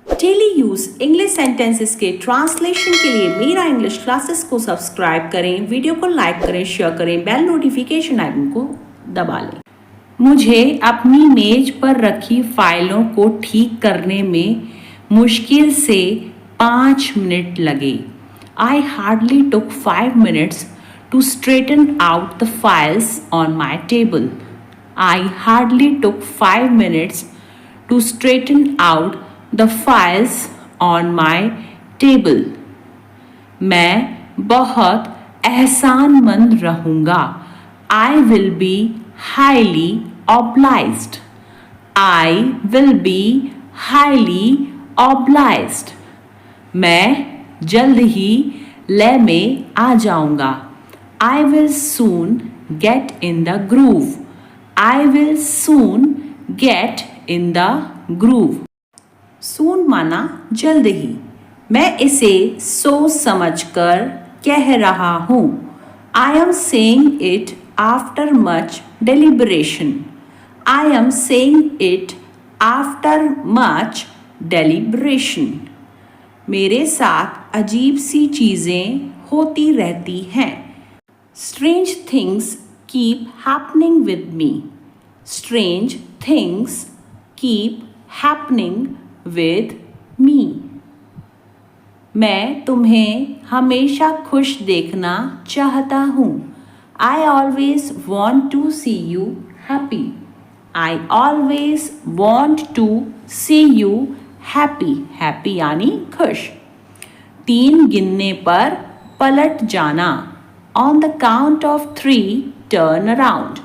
Daily use English sentences के translation के लिए मेरा इंग्लिश क्लासेस को सब्सक्राइब करें, वीडियो को लाइक करें, शेयर करें, बेल नोटिफिकेशन आइकन को दबा लें। मुझे अपनी मेज पर रखी फाइलों को ठीक करने में मुश्किल से 5 मिनट लगे। I hardly took 5 minutes to straighten out the files on my table. I hardly took 5 minutes to straighten out the files on my table. मैं बहुत एहसानमंद रहूँगा। I will be highly obliged. I will be highly obliged. मैं जल्द ही लय में आ जाऊँगा। I will soon get in the groove. I will soon get in the groove. Soon माना जल्द ही। मैं इसे सोच समझकर कह रहा हूँ। I am saying it after much deliberation. I am saying it after much deliberation. मेरे साथ अजीब सी चीज़ें होती रहती हैं। Strange things keep happening with me. Strange things keep happening with me. मैं तुम्हें हमेशा खुश देखना चाहता हूँ। I always want to see you happy. I always want to see you happy. Happy यानी खुश। 3 गिनने पर पलट जाना। On the count of 3, turn around.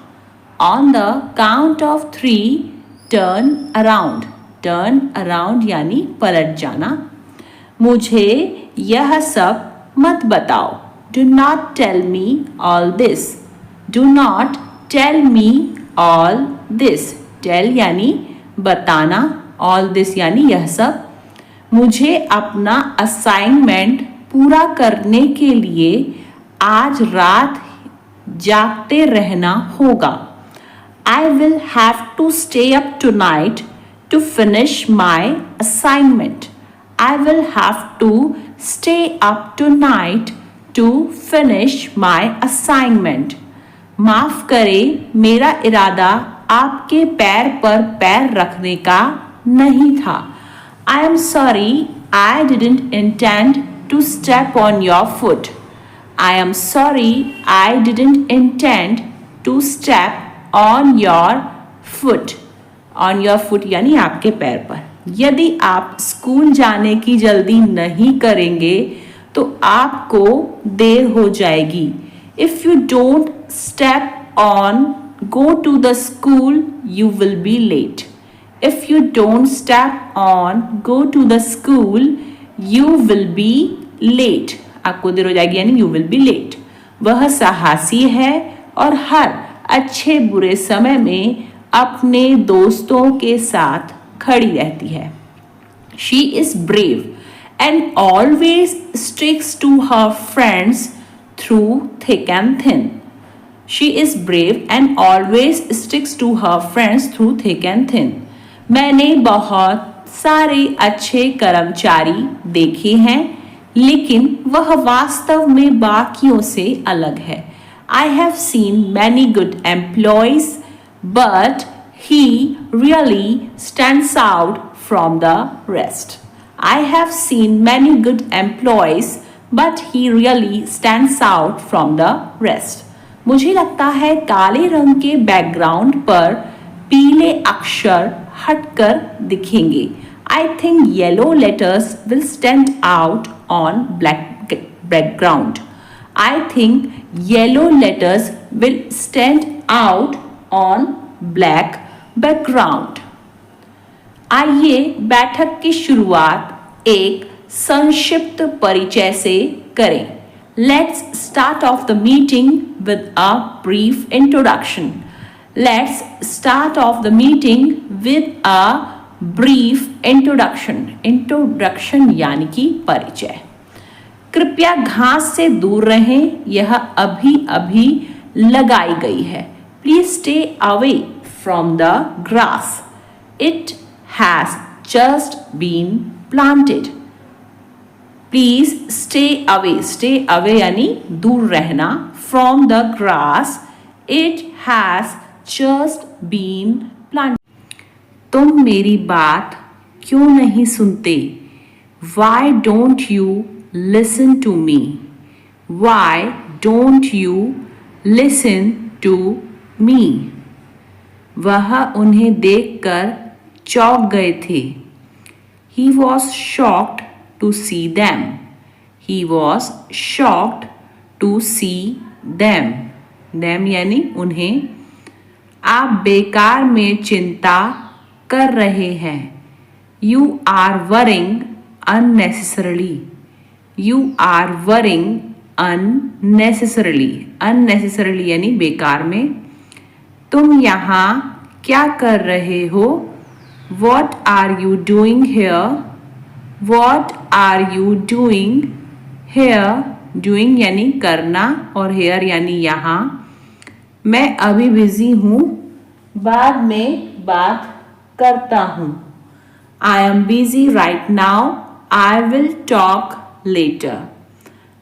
On the count of 3, turn around. Turn around यानी पलट जाना। मुझे यह सब मत बताओ। Do not tell me all this. Do not tell me all this. Tell यानी बताना, all this यानी यह सब। मुझे अपना असाइनमेंट पूरा करने के लिए आज रात जागते रहना होगा। I will have to stay up tonight to finish my assignment. I will have to stay up tonight to finish my assignment. माफ़ करें, मेरा इरादा आपके पैर पर पैर रखने का नहीं था। I am sorry, I didn't intend to step on your foot. I am sorry, I didn't intend to step on your foot. On your foot यानी आपके पैर पर। यदि आप स्कूल जाने की जल्दी नहीं करेंगे तो आपको देर हो जाएगी। If you don't step on, go to the school, you will be late. If you don't step on, go to the school, you will be late. आपको देर हो जाएगी यानी you will be late. वह साहसी है और हर अच्छे बुरे समय में अपने दोस्तों के साथ खड़ी रहती है। She is brave and always sticks to her friends through thick and thin. She is brave and always sticks to her friends through thick and thin. मैंने बहुत सारे अच्छे कर्मचारी देखे हैं, लेकिन वह वास्तव में बाकियों से अलग है। I have seen many good employees, but he really stands out from the rest. I have seen many good employees, but he really stands out from the rest. मुझे लगता है काले रंग के बैकग्राउंड पर पीले अक्षर हटकर दिखेंगे। I think yellow letters will stand out on black background. I think yellow letters will stand out on black background. आइए बैठक की शुरुआत एक संक्षिप्त परिचय से करें। Let's start off the meeting with a brief introduction. Let's start off the meeting with a brief introduction. Introduction यानी कि परिचय। कृपया घास से दूर रहें, यह अभी अभी लगाई गई है। Please stay away from the grass. It has just been planted. Please stay away. Stay away यानी दूर रहना. From the grass. It has just been planted. तुम मेरी बात क्यों नहीं सुनते? Why don't you listen to me? Why don't you listen to me? वह उन्हें देखकर चौंक गए थे. He was shocked to see them. He was shocked to see them. Them यानी उन्हें. आप बेकार में चिंता कर रहे हैं. You are worrying unnecessarily. You are worrying unnecessarily. Unnecessarily यानी बेकार में. तुम यहाँ क्या कर रहे हो? What are you doing here? What are you doing here? Doing यानी करना और here यानी यहाँ. मैं अभी बिजी हूँ, बाद में बात करता हूँ. I am busy right now. I will talk later.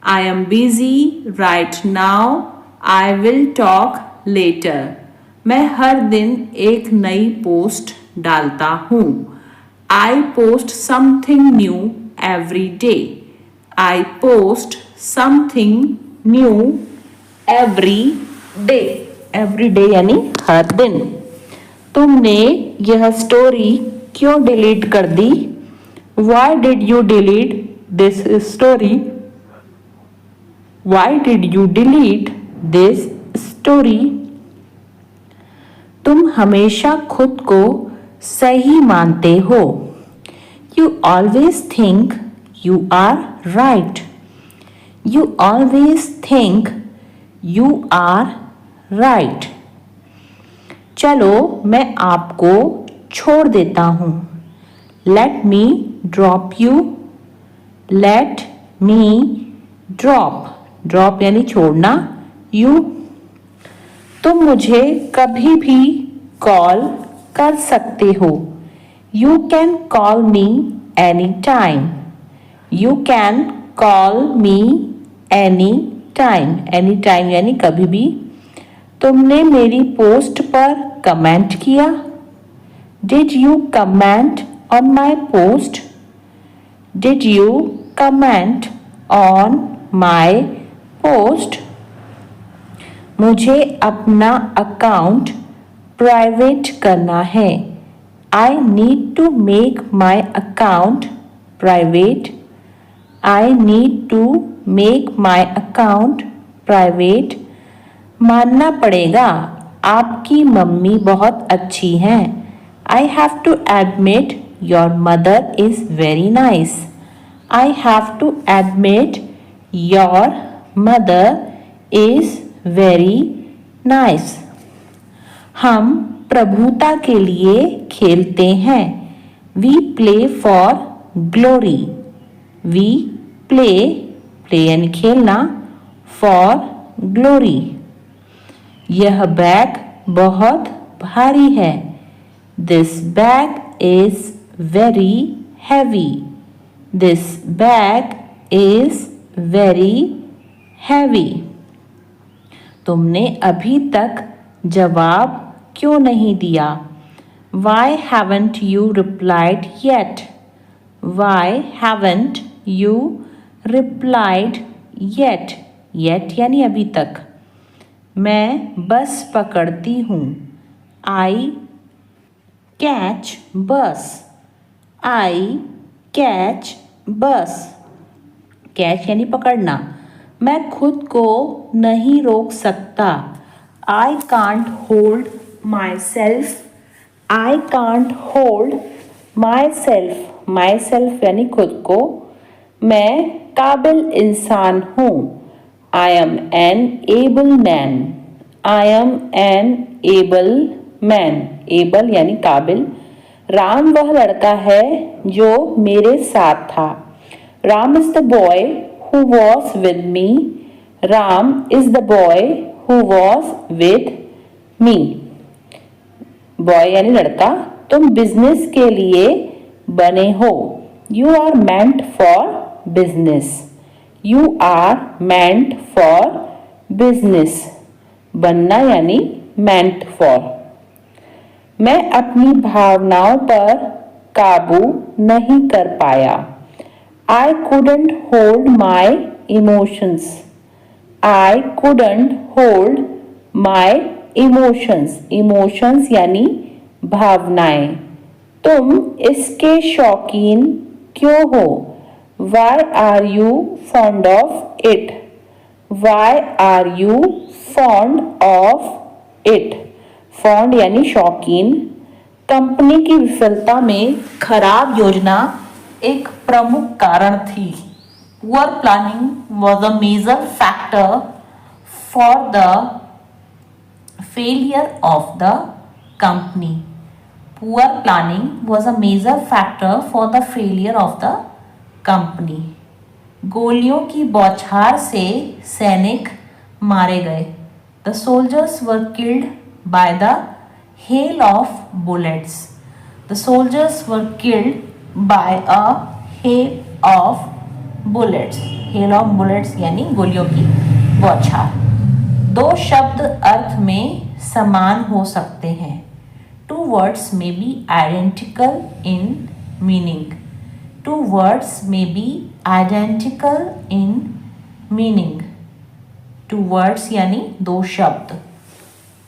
I am busy right now. I will talk later. मैं हर दिन एक नई पोस्ट डालता हूँ. I post something new every day. I post something new every day. Every day यानी हर दिन. तुमने यह स्टोरी क्यों डिलीट कर दी? Why did you delete this story? Why did you delete this story? तुम हमेशा खुद को सही मानते हो. You always think you are right. You always think you are right. चलो मैं आपको छोड़ देता हूँ. Let me drop you. Let me drop. Drop यानी छोड़ना. You. तुम मुझे कभी भी कॉल कर सकते हो. You can call me anytime. You can call me anytime. Anytime यानी कभी भी. तुमने मेरी पोस्ट पर कमेंट किया. Did you comment on my post? Did you comment on my post? मुझे अपना अकाउंट प्राइवेट करना है. I need to make my account private. I need to make my account private. मानना पड़ेगा, आपकी मम्मी बहुत अच्छी हैं. I have to admit your mother is very nice. I have to admit your mother is very nice. हम प्रभुता के लिए खेलते हैं. We play for glory. We play यानी खेलना, for glory. यह बैग बहुत भारी है. This bag is very heavy. This bag is very heavy. तुमने अभी तक जवाब क्यों नहीं दिया? Why haven't you replied yet? Why haven't you replied yet? Yet यानी अभी तक. मैं बस पकड़ती हूँ. I catch bus. I catch bus. Catch यानी पकड़ना. मैं खुद को नहीं रोक सकता. I can't hold myself. I can't hold myself. Myself यानी खुद को. मैं काबिल इंसान हूँ. I am an able man. I am an able man. Able यानी काबिल. राम वह लड़का है जो मेरे साथ था. Ram is the boy who was with me. Ram is the boy who was with me. Boy यानी लड़का. तुम बिजनेस के लिए बने हो। You are meant for business. You are meant for business, बनना यानी मेंट फॉर। मैं अपनी भावनाओं पर काबू नहीं कर पाया। I couldn't hold my emotions. I couldn't hold my emotions. Emotions यानी भावनाएं। तुम इसके शौकीन क्यों हो? Why are you fond of it? Why are you fond of it? Fond यानी शौकीन। कंपनी की विफलता में खराब योजना एक प्रमुख कारण थी। Poor planning was a major factor for the failure of the company. Poor planning was a major factor for the failure of the company. गोलियों की बौछार से सैनिक मारे गए। The soldiers were killed by the hail of bullets. The soldiers were killed by a hail of bullets. Hail of bullets यानी गोलियों की बौछार। दो शब्द अर्थ में समान हो सकते हैं। Two words may be identical in meaning. Two words may be identical in meaning. Two words यानी दो शब्द।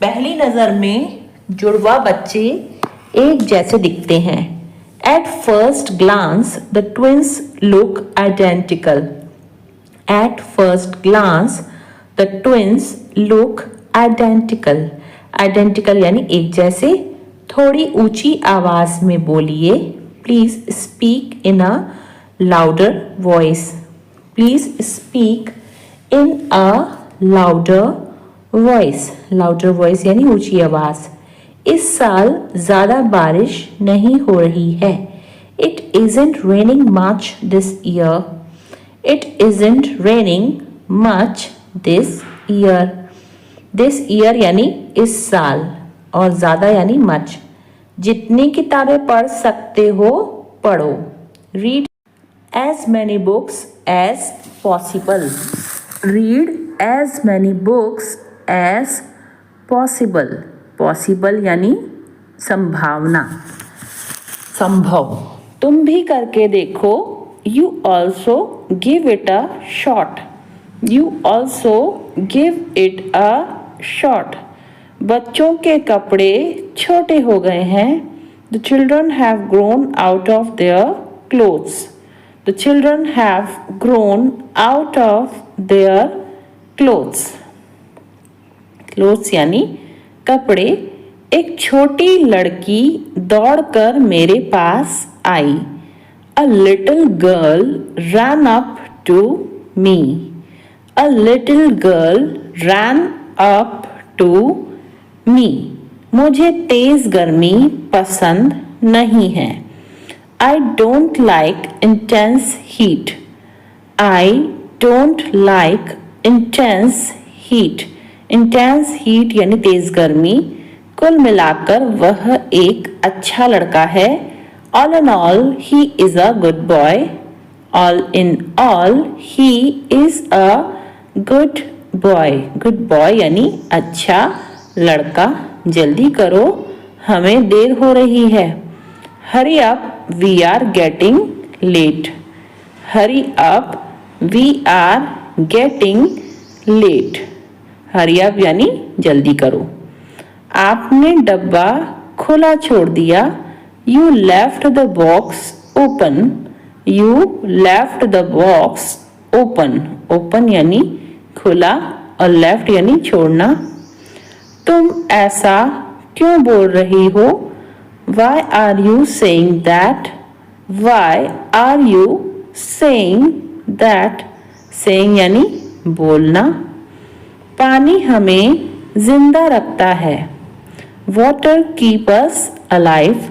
पहली नजर में जुड़वा बच्चे एक जैसे दिखते हैं। At first glance, the twins look identical. At first glance, the twins look identical. Identical यानी एक जैसे। थोड़ी ऊंची आवाज में बोलिए। Please speak in a louder voice. Please speak in a louder voice. Louder voice यानी ऊंची आवाज। इस साल ज्यादा बारिश नहीं हो रही है। It isn't raining much this year. It isn't raining much this year. This year यानी इस साल और ज्यादा यानी much। जितनी किताबें पढ़ सकते हो पढ़ो। Read as many books as possible. Read as many books as possible. Possible यानी संभावना, संभव। तुम भी करके देखो। You also give it a shot. You also give it a shot. बच्चों के कपड़े छोटे हो गए हैं। The children have grown out of their clothes. The children have grown out of their clothes. Clothes यानी कपड़े। एक छोटी लड़की दौड़कर मेरे पास आई। A little girl ran up to me. A little girl ran up to मी। मुझे तेज गर्मी पसंद नहीं है। I don't like intense heat. I don't like intense heat. Intense heat यानी तेज गर्मी। कुल मिलाकर वह एक अच्छा लड़का है। All in all he is a good boy. All in all he is a good boy. Good boy यानी अच्छा लड़का। जल्दी करो, हमें देर हो रही है। Hurry up, we are getting late. Hurry up, we are getting late. Hurry up यानी जल्दी करो। आपने डब्बा खुला छोड़ दिया। You left the box open. You left the box open. Open यानी खुला और लेफ्ट यानी छोड़ना। तुम ऐसा क्यों बोल रही हो? Why are you saying that? Why are you saying that? Saying यानी बोलना। पानी हमें जिंदा रखता है। Water keep us alive.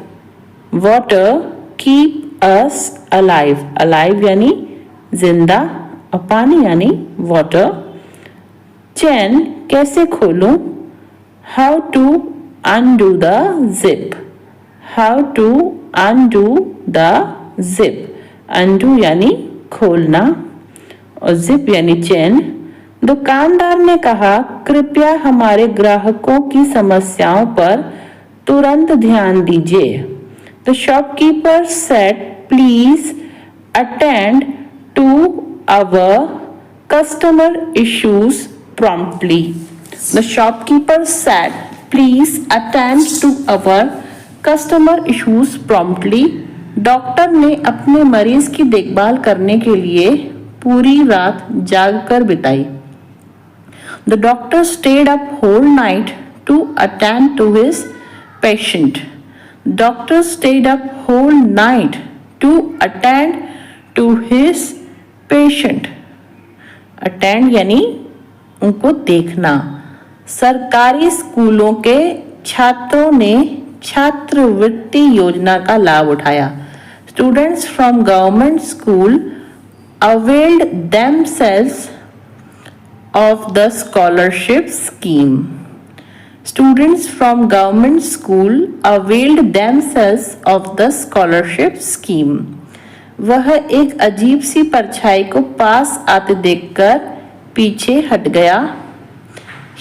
Water keep us alive. Alive यानी जिंदा और पानी यानी वाटर। चैन कैसे खोलूं? How to undo the zip. How to undo the zip. undo यानी खोलना और zip यानी चेन। दुकानदार ने कहा, कृपया हमारे ग्राहकों की समस्याओं पर तुरंत ध्यान दीजिए। The shopkeeper said, please attend to our customer issues promptly. The shopkeeper said, please attend to our customer issues promptly. Doctor ने अपने मरीज की देखभाल करने के लिए पूरी रात जागकर बिताई। The doctor stayed up whole night to attend to his patient. Doctor stayed up whole night to attend to his patient. Attend यानी उनको देखना। सरकारी स्कूलों के छात्रों ने छात्रवृत्ति योजना का लाभ उठाया। Students from government school availed themselves of the scholarship scheme. Students from government school availed themselves of the scholarship scheme. वह एक अजीब सी परछाई को पास आते देखकर पीछे हट गया।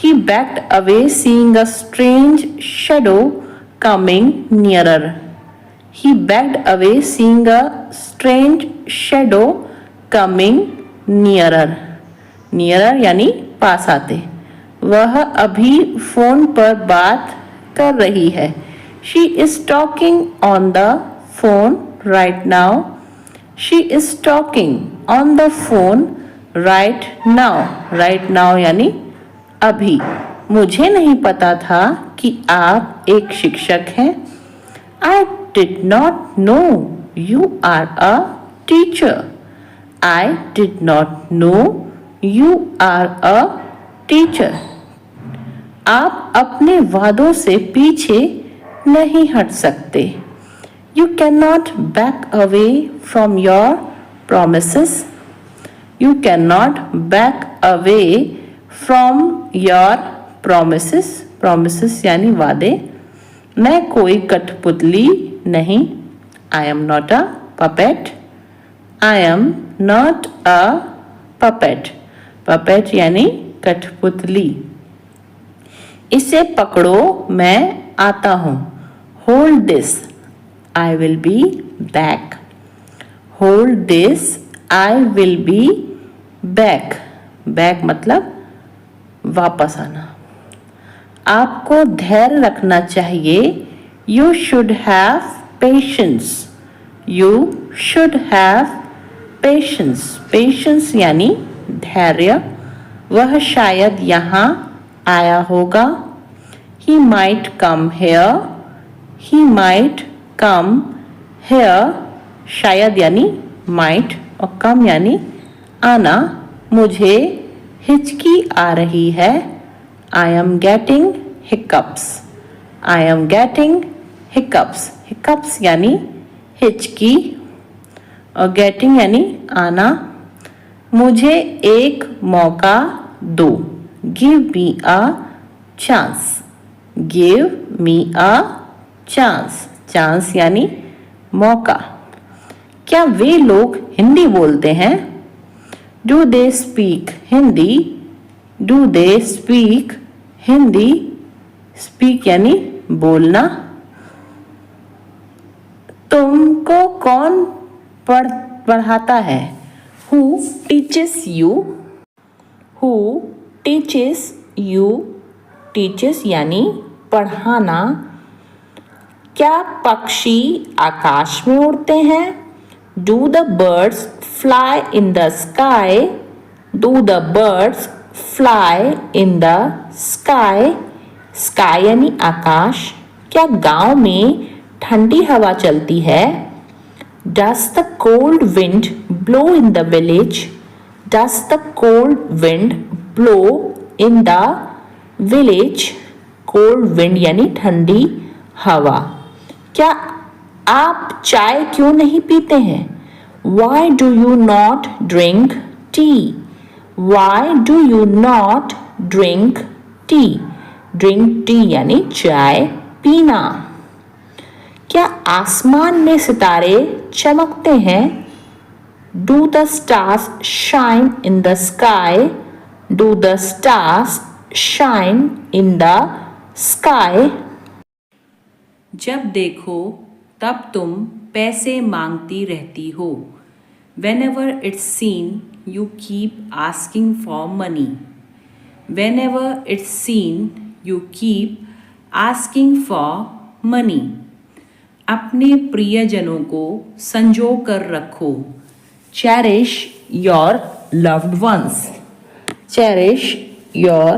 He backed away, seeing a strange shadow coming nearer. He backed away, seeing a strange shadow coming nearer. Nearer यानी पास आते। वह अभी फोन पर बात कर रही है। She is talking on the phone right now. She is talking on the phone right now. Right now यानी अभी। मुझे नहीं पता था कि आप एक शिक्षक हैं। I did not know you are a teacher. I did not know you are a teacher. आप अपने वादों से पीछे नहीं हट सकते। You cannot back away from your promises. You cannot back away from your promises. Promises यानी वादे। मैं कोई कठपुतली नहीं। I am not a puppet. I am not a puppet. Puppet यानी कठपुतली। इसे पकड़ो, मैं आता हूँ। Hold this, I will be back. Hold this, I will be back. Back मतलब वापस आना। आपको धैर्य रखना चाहिए। You should have patience. You should have patience. Patience यानी धैर्य। वह शायद यहाँ आया होगा। He might come here. He might come here. शायद यानी might और come यानी आना। मुझे हिचकी आ रही है। I am getting hiccups. I am getting hiccups. Hiccups यानी हिचकी और getting यानी आना। मुझे एक मौका दो। Give me a chance. Give me a chance. Chance यानी मौका। क्या वे लोग हिंदी बोलते हैं? Do they speak Hindi? Do they speak Hindi? Speak यानी बोलना। तुमको कौन पढ़ाता है? Who teaches you? Who teaches you? Teaches यानी पढ़ाना। क्या पक्षी आकाश में उड़ते हैं? Do the birds fly in the sky? Do the birds fly in the sky? Sky यानी आकाश। क्या गांव में ठंडी हवा चलती है? Does the cold wind blow in the village? Does the cold wind blow in the village? Cold wind यानी ठंडी हवा। क्या आप चाय क्यों नहीं पीते हैं? Why do you not drink tea? Why do you not drink tea? Drink tea यानी चाय पीना। क्या आसमान में सितारे चमकते हैं? Do the stars shine in the sky? Do the stars shine in the sky? जब देखो तब तुम पैसे मांगती रहती हो. Whenever it's seen, you keep asking for money. Whenever it's seen, you keep asking for money. अपने प्रियजनों को संजो कर रखो. Cherish your loved ones. Cherish your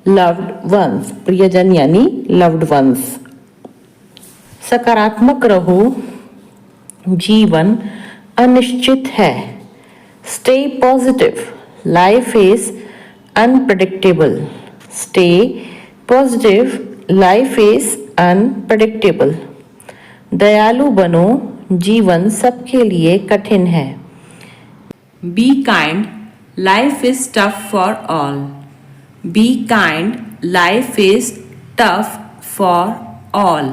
loved ones. प्रियजन यानी loved ones. सकारात्मक रहो. जीवन अनिश्चित है. Stay positive. Life is unpredictable. Stay positive. Life is unpredictable. दयालु बनो. जीवन सबके लिए कठिन है. Be kind. Life is tough for all. Be kind. Life is tough for all.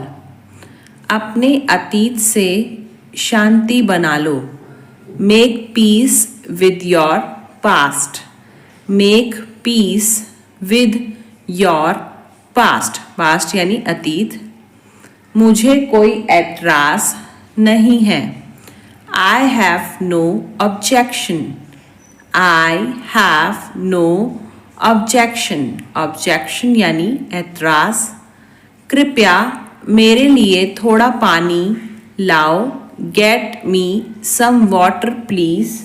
अपने अतीत से शांति बना लो. Make peace with your past. Make peace with your past. Past यानी अतीत. मुझे कोई ऐतराज नहीं है. I have no objection. I have no objection. Objection यानी ऐतराज. कृपया मेरे लिए थोड़ा पानी लाओ. Get me some water please.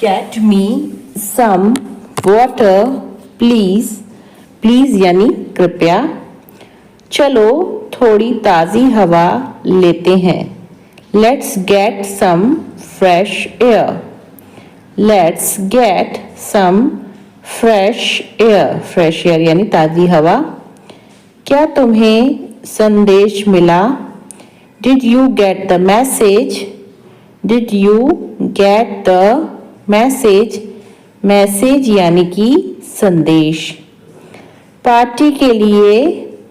Get me some water please. Please यानी कृपया. चलो थोड़ी ताज़ी हवा लेते हैं. Let's get some fresh air. Let's get some fresh air. Fresh air यानी ताज़ी हवा. क्या तुम्हें संदेश मिला? Did you get the message? Did you get the message? Message यानी कि संदेश. पार्टी के लिए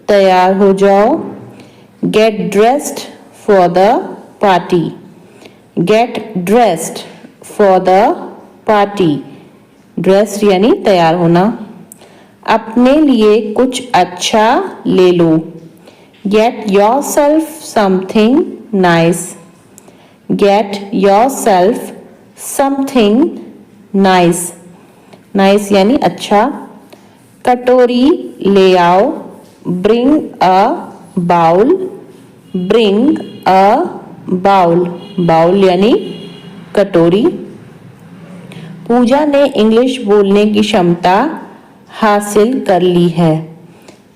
तैयार हो जाओ. Get dressed for the party. Get dressed for the party. Dressed यानी तैयार होना. अपने लिए कुछ अच्छा ले लो. Get yourself something nice. Get yourself something nice. Nice यानी अच्छा. कटोरी ले आओ. Bring a bowl. Bring a bowl. Bowl यानी कटोरी. पूजा ने इंग्लिश बोलने की क्षमता हासिल कर ली है.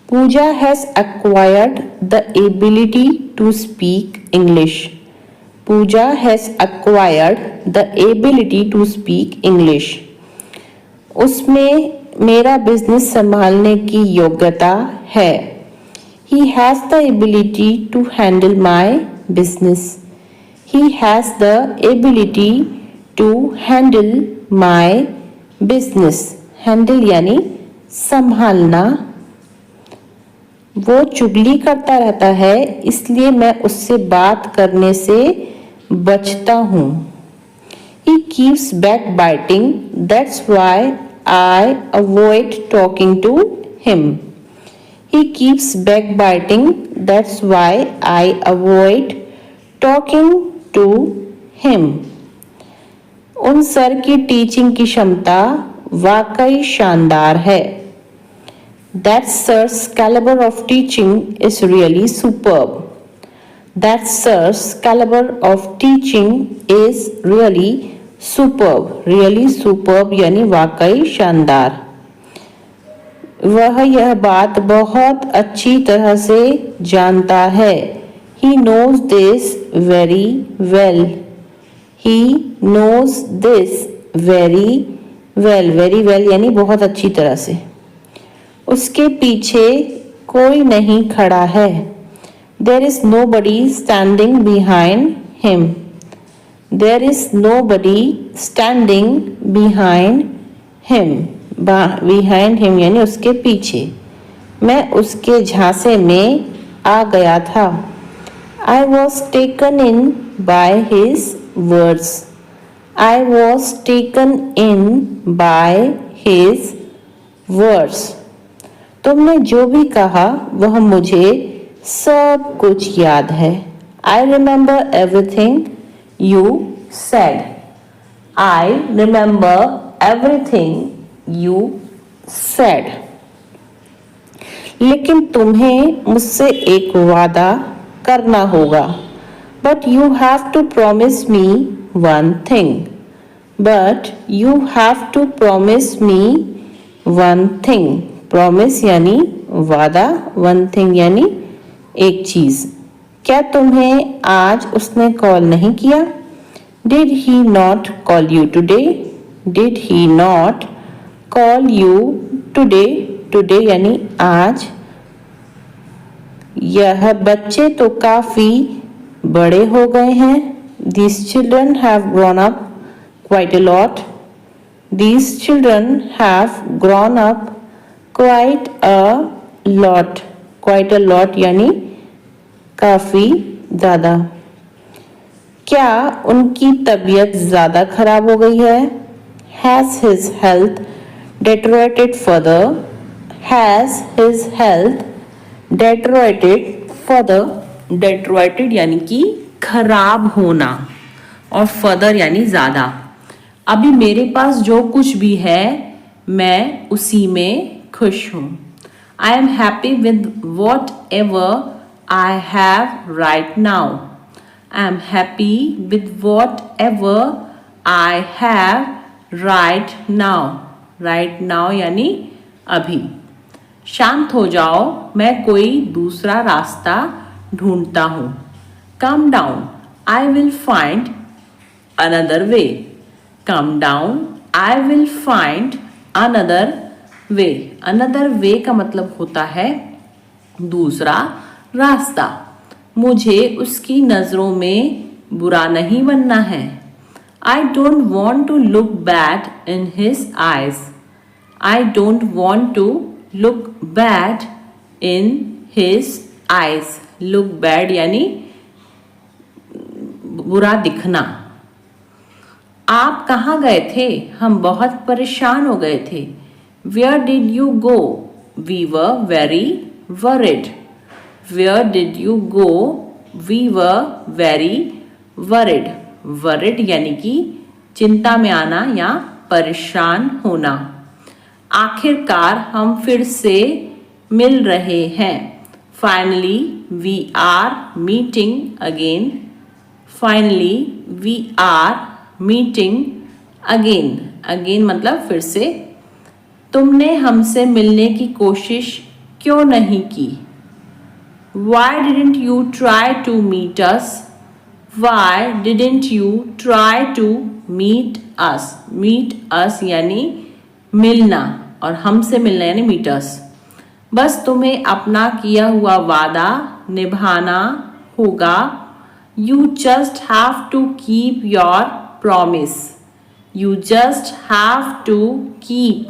Pooja has acquired the ability to speak English. Pooja has acquired the ability to speak English. उसमें मेरा बिजनेस संभालने की योग्यता है. He has the ability to handle my business. He has the ability to handle my business. Handle यानी संभालना. वो चुगली करता रहता है इसलिए मैं उससे बात करने से बचता हूँ. He keeps backbiting. That's why I avoid talking to him. He keeps backbiting. That's why I avoid talking to him. उन सर की टीचिंग की क्षमता वाकई शानदार है. That sir's caliber of teaching is really superb. That sir's caliber of teaching is really superb. Really superb यानी वाकई शानदार. वह यह बात बहुत अच्छी तरह से जानता है. He knows this very well. He knows this very well. Very well यानी बहुत अच्छी तरह से. उसके पीछे कोई नहीं खड़ा है. There is nobody standing behind him. There is nobody standing behind him. Behind him यानी उसके पीछे. मैं उसके झांसे में आ गया था. I was taken in by his words. I was taken in by his words. तुमने जो भी कहा वह मुझे सब कुछ याद है. I remember everything you said. I remember everything you said. लेकिन तुम्हें मुझसे एक वादा करना होगा. But you have to promise me one thing. But you have to promise me one thing. Promise यानी वादा, one thing यानी एक चीज. क्या तुम्हें आज उसने कॉल नहीं किया? Did he not call you today? Did he not call you today? Today यानी आज. यह बच्चे तो काफी बड़े हो गए हैं. These children have grown up quite a lot. These children have grown up quite a lot. Quite a lot यानी काफी ज़्यादा. क्या उनकी तबीयत ज़्यादा खराब हो गई है? Has his health deteriorated further? Has his health deteriorated further? Deteriorated यानी कि खराब होना और further यानी ज़्यादा. अभी मेरे पास जो कुछ भी है मैं उसी में खुश हूँ. I am happy with whatever I have right now. I am happy with whatever I have right now. Right now यानी अभी. शांत हो जाओ, मैं कोई दूसरा रास्ता ढूंढता हूँ. Calm down, I will find another way. Calm down, I will find another way. Another way का मतलब होता है दूसरा रास्ता. मुझे उसकी नज़रों में बुरा नहीं बनना है. I don't want to look bad in his eyes. I don't want to look bad in his eyes. Look bad यानी बुरा दिखना. आप कहाँ गए थे? हम बहुत परेशान हो गए थे. Where did you go? We were very worried. Where did you go? We were very worried. Worried यानी कि चिंता में आना या परेशान होना. आखिरकार हम फिर से मिल रहे हैं. Finally we are meeting again. Finally we are meeting again. Again मतलब फिर से. तुमने हमसे मिलने की कोशिश क्यों नहीं की? Why didn't you try to meet us? Why didn't you try to meet us? Meet us यानी मिलना और हमसे मिलना यानी meet us. बस तुम्हें अपना किया हुआ वादा निभाना होगा. You just have to keep your promise. You just have to keep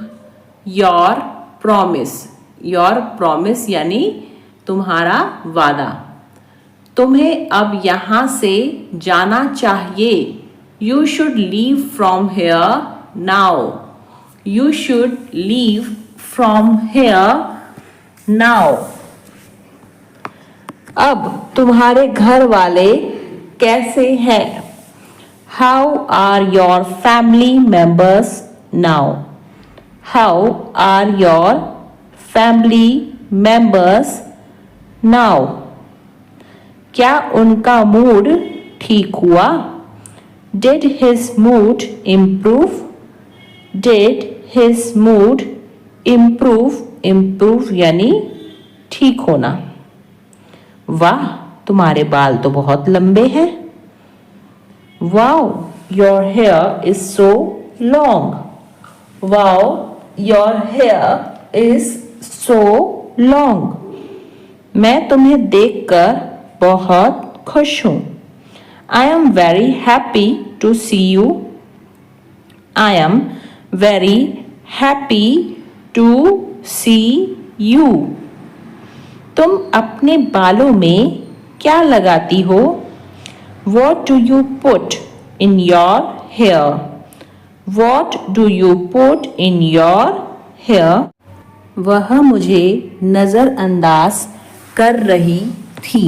your promise. Your promise यानी तुम्हारा वादा. तुम्हें अब यहाँ से जाना चाहिए. You should leave from here now. You should leave from here now. अब तुम्हारे घर वाले कैसे हैं? How are your family members now? How are your family members now? क्या उनका मूड ठीक हुआ? Did his mood improve? Did his mood improve? Improve यानी ठीक होना. वाह, तुम्हारे बाल तो बहुत लंबे हैं. Wow, your hair is so long. Wow, your hair is so long. मैं तुम्हें देखकर बहुत खुश हूँ. I am very happy to see you. I am very happy to see you. तुम अपने बालों में क्या लगाती हो? What do you put in your hair? What do you put in your hair? वह मुझे नज़रअंदाज कर रही थी.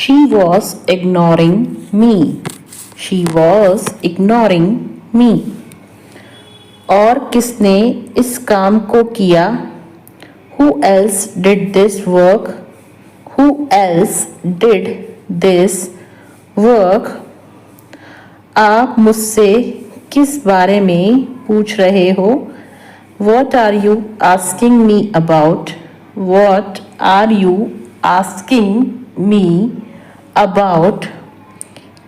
She was ignoring me. She was ignoring me. और किसने इस काम को किया? Who else did this work? Who else did this work? आप मुझसे किस बारे में पूछ रहे हो? What are you asking me about? What are you asking me about?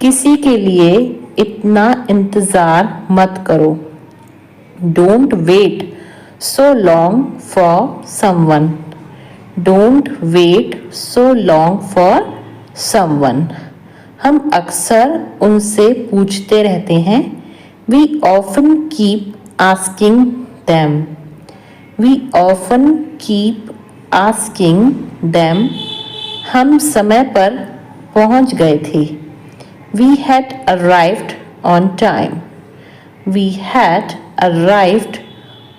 किसी के लिए इतना इंतज़ार मत करो. Don't wait so long for someone. Don't wait so long for someone. हम अक्सर उनसे पूछते रहते हैं. We often keep asking them. We often keep asking them. हम समय पर पहुंच गए थे. We had arrived on time. We had arrived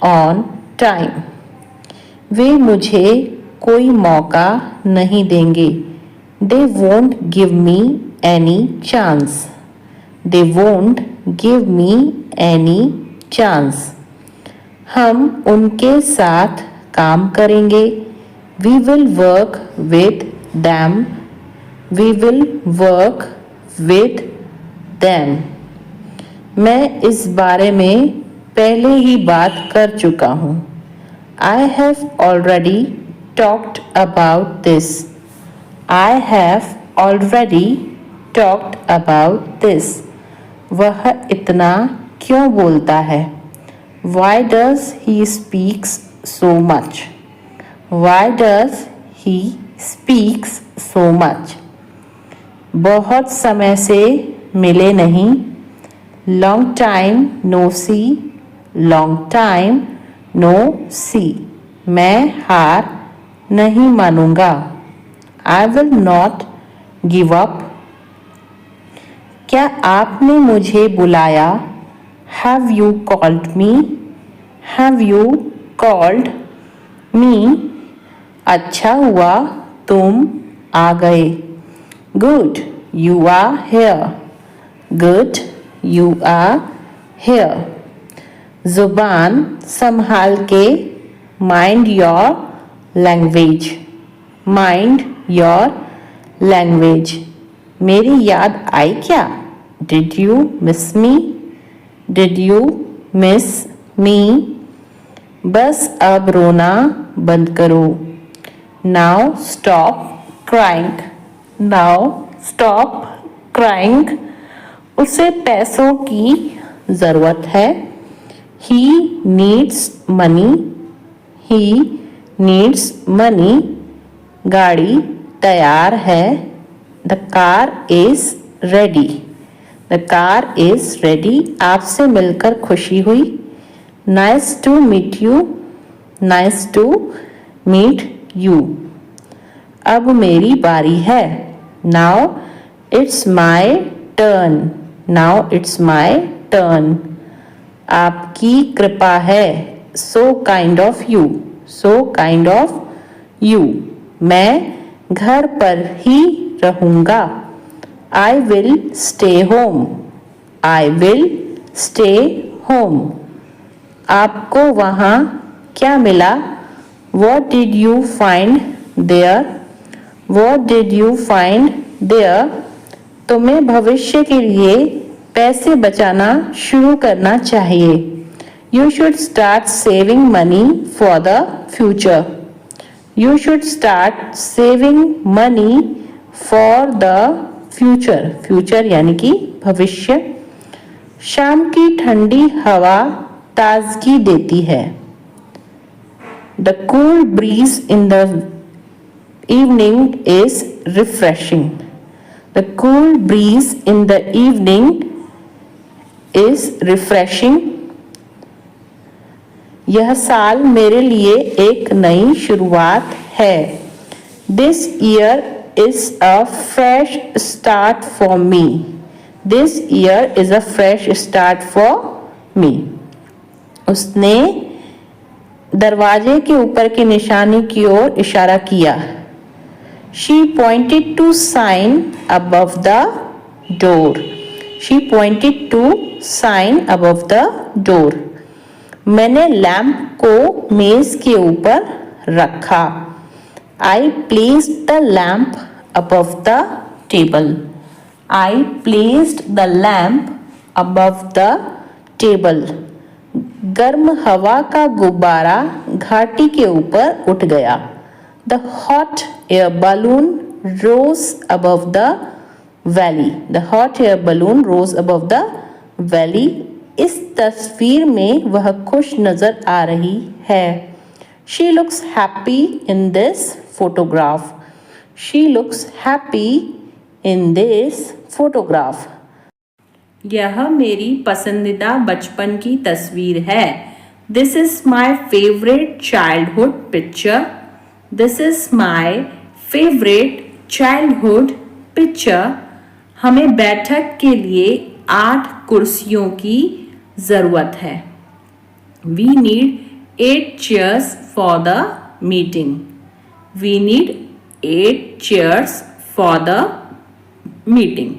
on time. वे मुझे कोई मौका नहीं देंगे. They won't give me any chance. They won't give me any chance. हम उनके साथ काम करेंगे. We will work with them. We will work with them. मैं इस बारे में पहले ही बात कर चुका हूँ. I have already talked about this. I have already talked about this. वह इतना क्यों बोलता है? Why does he speaks so much? Why does he speaks so much? बहुत समय से मिले नहीं. Long time no see. Long time no see. मैं हार नहीं मानूंगा. I will not give up. क्या आपने मुझे बुलाया? Have you called me? Have you called me? अच्छा हुआ तुम आ गए. Good, you are here. Good, you are here. जुबान संभाल के. Mind your language. Mind your language. मेरी याद आई क्या? Did you miss me? Did you miss me? बस अब रोना बंद करो. Now stop crying. Now stop crying. उसे पैसों की ज़रूरत है. He needs money. He needs money. गाड़ी तैयार है. The car is ready. The car is ready. आपसे मिलकर खुशी हुई. Nice to meet you. Nice to meet you. अब मेरी बारी है. Now it's my turn. Now it's my turn. आपकी कृपा है. So kind of you. So kind of you. मैं घर पर ही रहूँगा. I will stay home. I will stay home. आपको वहाँ क्या मिला? What did you find there? What did you find there? तुम्हें भविष्य के लिए पैसे बचाना शुरू करना चाहिए. You should start saving money for the future. You should start saving money for the future. Future यानी कि भविष्य. शाम की ठंडी हवा ताजगी देती है. The cool breeze in the evening is refreshing. The cool breeze in the evening is refreshing. यह साल मेरे लिए एक नई शुरुआत है. This year is a fresh start for me. This year is a fresh start for me. उसने दरवाजे के ऊपर की निशानी की ओर इशारा किया. She pointed to sign above the door. She pointed to sign above the door. मैंने लैंप को मेज के ऊपर रखा. I placed the lamp above the table. I placed the lamp above the table. गर्म हवा का गुब्बारा घाटी के ऊपर उठ गया. The hot air balloon rose above the valley. The hot air balloon rose above the valley. इस तस्वीर में वह खुश नजर आ रही है. She looks happy in this photograph. She looks happy in this photograph. यह मेरी पसंदीदा बचपन की तस्वीर है. This is my favorite childhood picture. This is my favorite childhood picture. हमें बैठक के लिए 8 कुर्सियों की ज़रूरत है. We need 8 chairs for the meeting. We need 8 chairs for the meeting.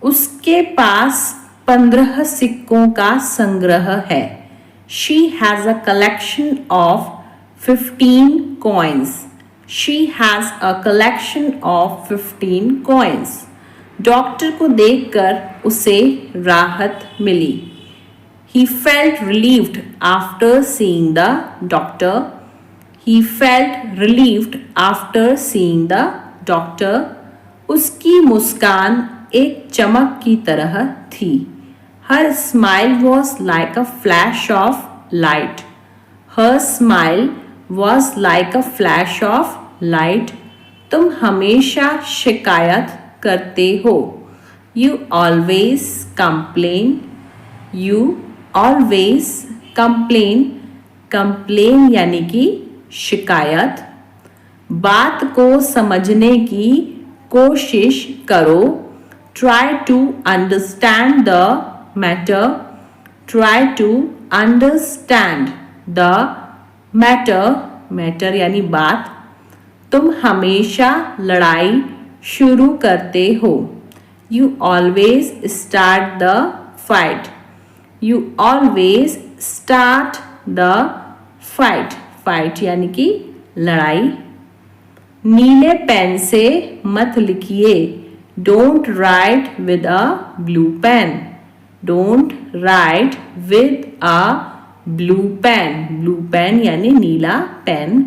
उसके पास 15 सिक्कों का संग्रह है. She has a collection of 15 coins. She has a collection of 15 coins. Doctor को देखकर उसे राहत मिली. He felt relieved after seeing the doctor. He felt relieved after seeing the doctor. उसकी मुस्कान एक चमक की तरह थी. Her smile was like a flash of light. Her smile was like a flash of light. तुम हमेशा शिकायत करते हो. You always complain. You always complain. Complain यानी कि शिकायत. बात को समझने की कोशिश करो. Try to understand the matter. Try to understand the matter. Matter यानी बात. तुम हमेशा लड़ाई शुरू करते हो. You always start the fight. You always start the fight. Fight यानी कि लड़ाई. नीले पेन से मत लिखिए. Don't write with a blue pen. Don't write with a blue pen. Blue pen यानी नीला पेन.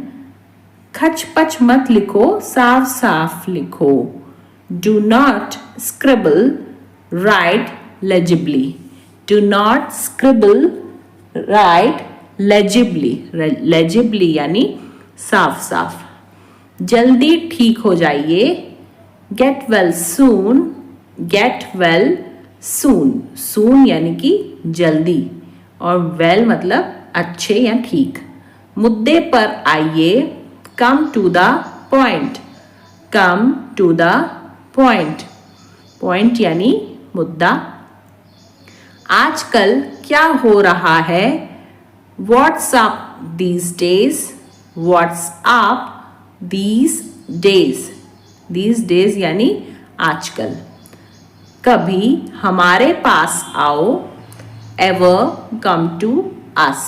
खचपच मत लिखो, साफ साफ लिखो. Do not scribble, write legibly. Do not scribble, write legibly. Legibly यानी साफ साफ. जल्दी ठीक हो जाइए. Get well soon. Get well soon. Soon यानी कि जल्दी और well मतलब अच्छे या ठीक. मुद्दे पर आइए. Come to the point. Come to the point. Point यानी मुद्दा. आजकल क्या हो रहा है? What's up these days? What's up these days? These days यानी आजकल. कभी हमारे पास आओ. Ever come to us.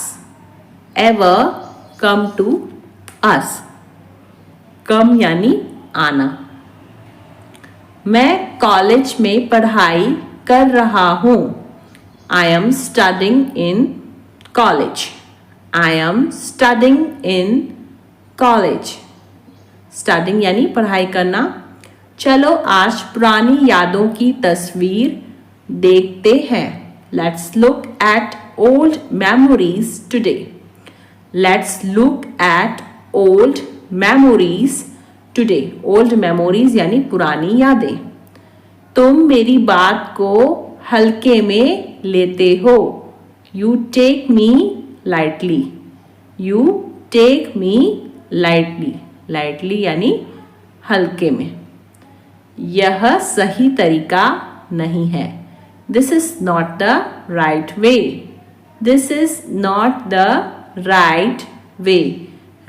Ever come to us. कम यानी आना. मैं कॉलेज में पढ़ाई कर रहा हूँ. I am studying in college. I am studying in college. Studying यानी पढ़ाई करना. चलो आज पुरानी यादों की तस्वीर देखते हैं. Let's look at old memories today. Let's look at old memories today. Old memories यानी पुरानी यादें. तुम मेरी बात को हल्के में लेते हो. You take me lightly. You take me lightly. Lightly यानी हल्के में। यह सही तरीका नहीं है। This is not the right way. This is not the right way.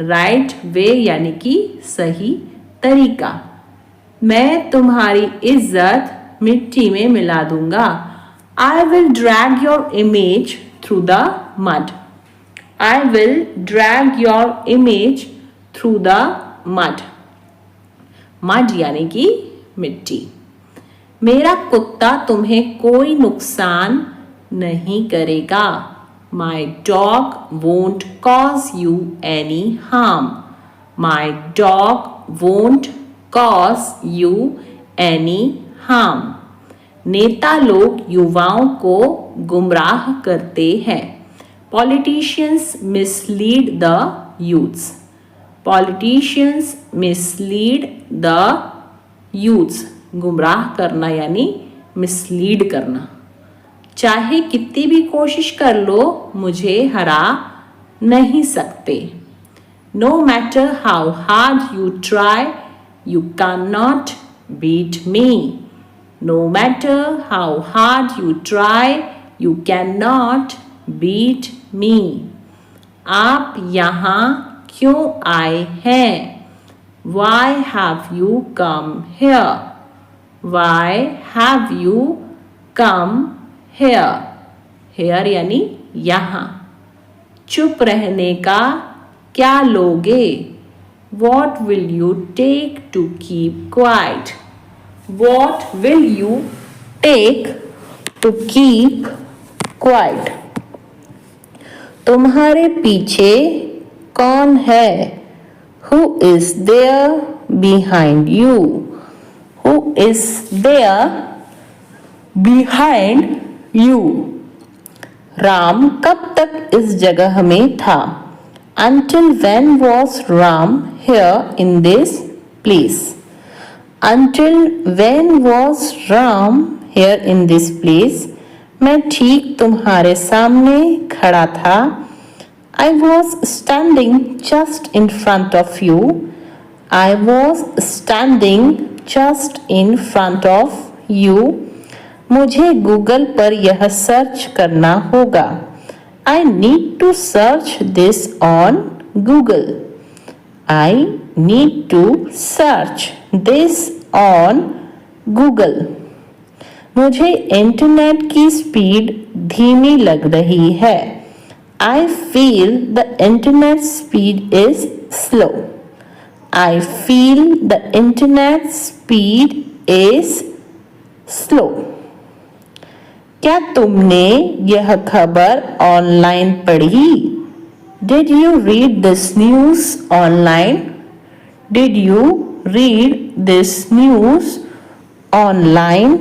Right way यानी कि सही तरीका। मैं तुम्हारी इज्जत मिट्टी में मिला दूंगा। I will drag your image through the mud. I will drag your image through the mud. Mud यानी कि मिट्टी। मेरा कुत्ता तुम्हें कोई नुकसान नहीं करेगा। My dog won't cause you any harm. My dog won't cause you any harm. नेता लोग युवाओं को गुमराह करते हैं। Politicians mislead the youths. Politicians mislead the youths. गुमराह करना यानी मिसलीड करना। चाहे कितनी भी कोशिश कर लो मुझे हरा नहीं सकते। No matter how hard you try, you cannot beat me. No matter how hard you try, you cannot beat me. आप यहाँ क्यों आए हैं? Why have you come here? Why have you come here? Here यानी यहाँ। चुप रहने का क्या लोगे? What will you take to keep quiet? What will you take to keep quiet? तुम्हारे पीछे कौन है? Who is there behind you? Who is there behind you? Ram कब तक इस जगह में था? Until when was Ram here in this place? Until when was Ram here in this place? मैं ठीक तुम्हारे सामने खड़ा था। I was standing just in front of you. I was standing just in front of you. मुझे Google पर यह search करना होगा। I need to search this on Google. I need to search this on Google. मुझे internet की speed धीमी लग रही है। I feel the internet speed is slow. I feel the internet speed is slow. क्या तुमने यह खबर ऑनलाइन पढ़ी? Did you read this news online? Did you read this news online?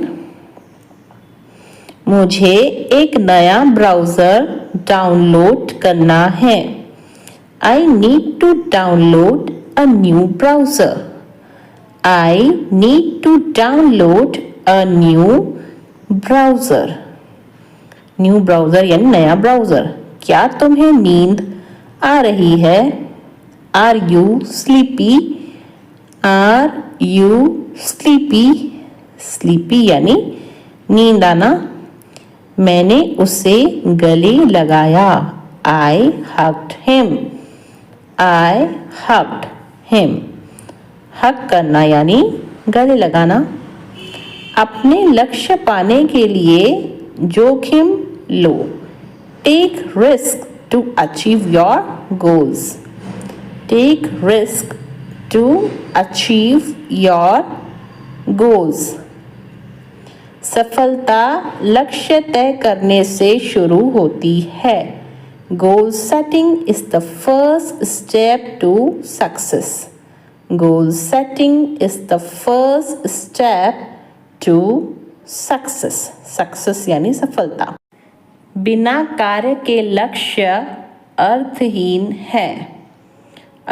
मुझे एक नया ब्राउज़र डाउनलोड करना है। I need to download a new browser. I need to download a new browser. New browser यानी नया browser. क्या तुम्हें नींद आ रही है? Are you sleepy? Are you sleepy? Sleepy यानी नींद आना। मैंने उसे गले लगाया। I hugged him. I hugged him. हग करना यानी गले लगाना। अपने लक्ष्य पाने के लिए जोखिम लो। Take risk to achieve your goals. Take risk to achieve your goals. सफलता लक्ष्य तय करने से शुरू होती है। Goal setting is the first step to success. Goal setting is the first step to success. Success यानी सफलता। बिना कार्य के लक्ष्य अर्थहीन है।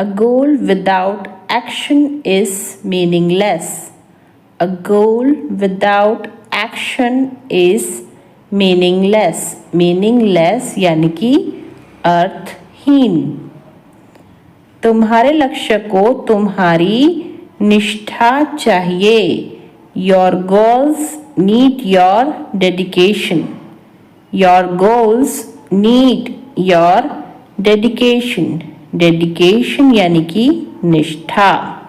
A goal without action is meaningless. A goal without action is meaningless. Meaningless यानी कि अर्थहीन। तुम्हारे लक्ष्य को तुम्हारी निष्ठा चाहिए. Your goals need your dedication. Your goals need your dedication. Dedication यानी कि निष्ठा.